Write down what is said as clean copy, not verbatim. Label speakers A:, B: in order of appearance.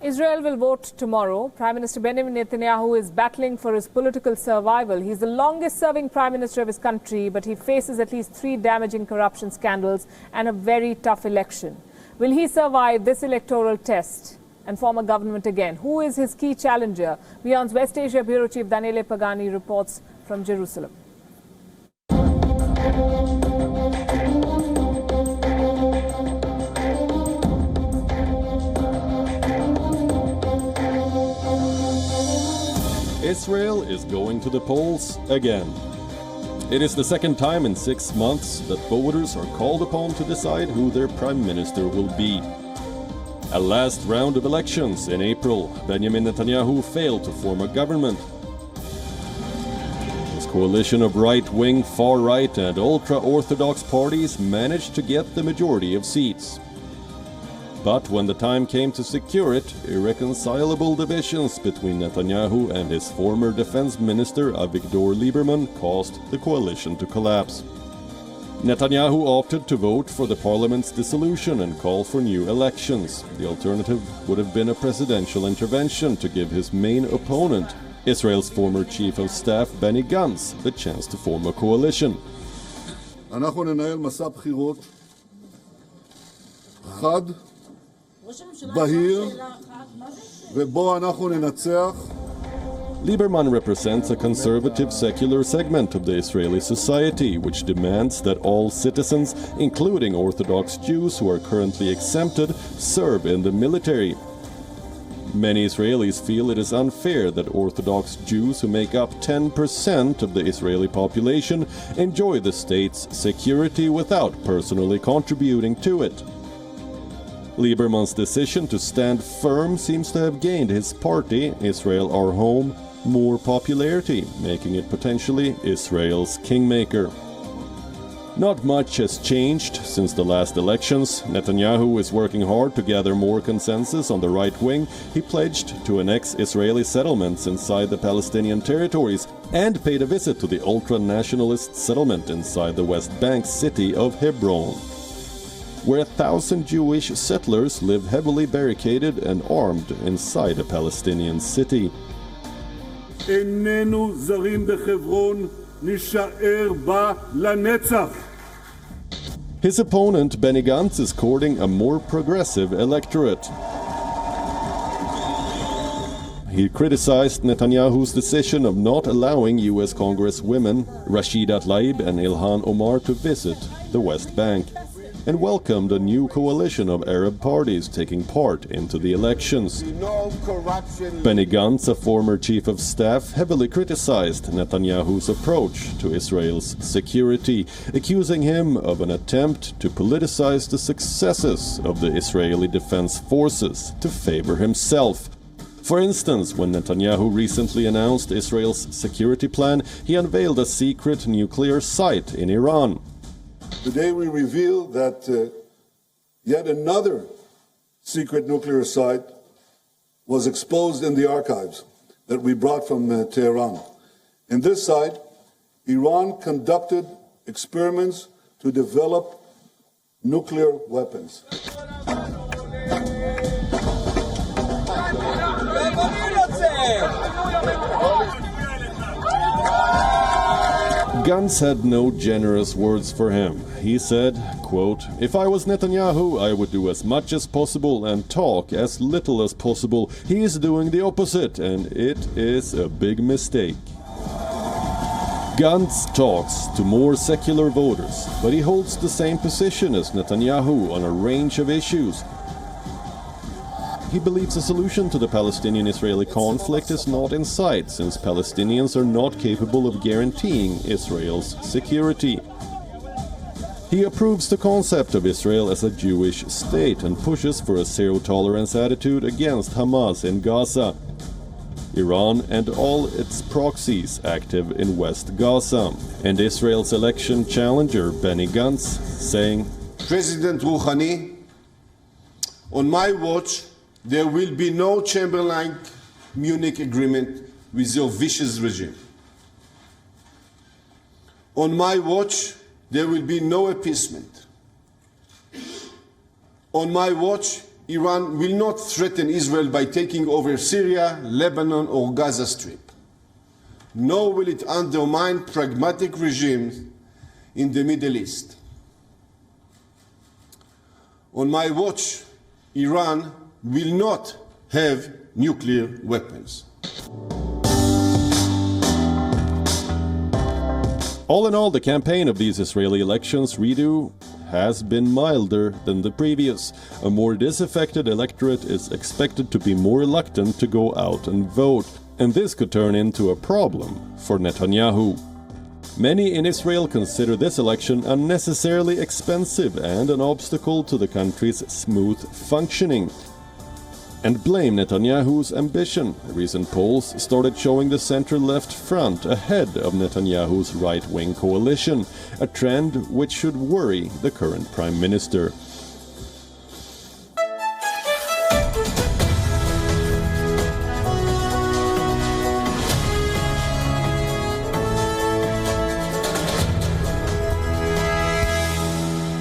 A: Israel will vote tomorrow. Prime Minister Benjamin Netanyahu is battling for his political survival. He's the longest-serving prime minister of his country, but he faces at least 3 damaging corruption scandals and a very tough election. Will he survive this electoral test and form a government again? Who is his key challenger? Wion's West Asia Bureau Chief Daniele Pagani reports from Jerusalem.
B: Israel is going to the polls again. It is the second time in 6 months that voters are called upon to decide who their prime minister will be. A last round of elections in April, Benjamin Netanyahu failed to form a government. His coalition of right-wing, far-right and ultra-orthodox parties managed to get the majority of seats. But when the time came to secure it, irreconcilable divisions between Netanyahu and his former defense minister Avigdor Lieberman caused the coalition to collapse. Netanyahu opted to vote for the parliament's dissolution and call for new elections. The alternative would have been a presidential intervention to give his main opponent, Israel's former chief of staff Benny Gantz, the chance to form a coalition.
C: אנחנו ננהל מסע בחירות חד, בהיר, ובו אנחנו ננצח.
B: Lieberman represents a conservative secular segment of the Israeli society, which demands that all citizens, including Orthodox Jews who are currently exempted, serve in the military. Many Israelis feel it is unfair that Orthodox Jews, who make up 10% of the Israeli population, enjoy the state's security without personally contributing to it. Lieberman's decision to stand firm seems to have gained his party, Israel Our Home, more popularity, making it potentially Israel's kingmaker. Not much has changed since the last elections. Netanyahu is working hard to gather more consensus on the right wing. He pledged to annex Israeli settlements inside the Palestinian territories and paid a visit to the ultra-nationalist settlement inside the West Bank city of Hebron, where 1,000 Jewish settlers live heavily barricaded and armed inside a Palestinian city.
C: איננו זרים בחברון, נשאר בה לנצח.
B: His opponent, Benny Gantz, is courting a more progressive electorate. He criticized Netanyahu's decision of not allowing U.S. Congresswomen Rashida Tlaib and Ilhan Omar to visit the West Bank, and welcomed a new coalition of Arab parties taking part into the elections. Benny Gantz, a former chief of staff, heavily criticized Netanyahu's approach to Israel's security, accusing him of an attempt to politicize the successes of the Israeli Defense Forces to favor himself. For instance, when Netanyahu recently announced Israel's security plan, he unveiled a secret nuclear site in Iran.
C: Today we reveal that yet another secret nuclear site was exposed in the archives that we brought from Tehran. In this site, Iran conducted experiments to develop nuclear weapons.
B: Gantz had no generous words for him. He said, quote, "If I was Netanyahu, I would do as much as possible and talk as little as possible. He is doing the opposite, and it is a big mistake." Gantz talks to more secular voters, but he holds the same position as Netanyahu on a range of issues. He believes a solution to the Palestinian-Israeli conflict is not in sight, since Palestinians are not capable of guaranteeing Israel's security. He approves the concept of Israel as a Jewish state and pushes for a zero-tolerance attitude against Hamas in Gaza, Iran and all its proxies active in West Gaza, and Israel's election challenger Benny Gantz saying,
D: "President Rouhani, on my watch, there will be no Chamberlain-Munich agreement with your vicious regime. On my watch, there will be no appeasement. On my watch, Iran will not threaten Israel by taking over Syria, Lebanon, or Gaza Strip. Nor will it undermine pragmatic regimes in the Middle East. On my watch, Iran will not have nuclear weapons.
B: All in all, the campaign of these Israeli elections redo has been milder than the previous. A more disaffected electorate is expected to be more reluctant to go out and vote, and this could turn into a problem for Netanyahu. Many in Israel consider this election unnecessarily expensive and an obstacle to the country's smooth functioning, and blame Netanyahu's ambition. Recent polls started showing the center-left front ahead of Netanyahu's right-wing coalition, a trend which should worry the current prime minister.